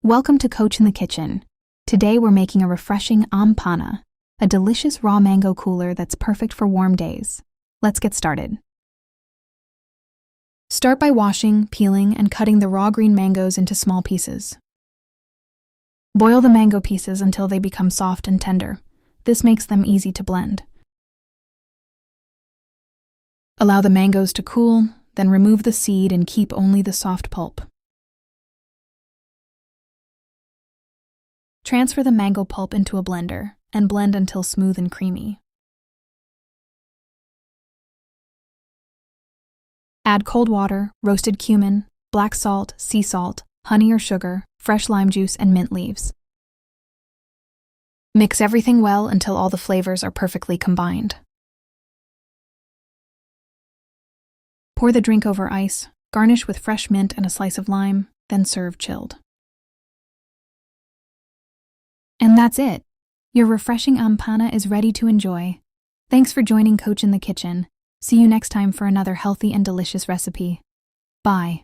Welcome to Coach in the Kitchen. Today we're making a refreshing Aam Panna, a delicious raw mango cooler that's perfect for warm days. Let's get started. Start by washing, peeling, and cutting the raw green mangoes into small pieces. Boil the mango pieces until they become soft and tender. This makes them easy to blend. Allow the mangoes to cool, then remove the seed and keep only the soft pulp. Transfer the mango pulp into a blender and blend until smooth and creamy. Add cold water, roasted cumin, black salt, sea salt, honey or sugar, fresh lime juice, and mint leaves. Mix everything well until all the flavors are perfectly combined. Pour the drink over ice, garnish with fresh mint and a slice of lime, then serve chilled. And that's it. Your refreshing Aam Panna is ready to enjoy. Thanks for joining Coach in the Kitchen. See you next time for another healthy and delicious recipe. Bye.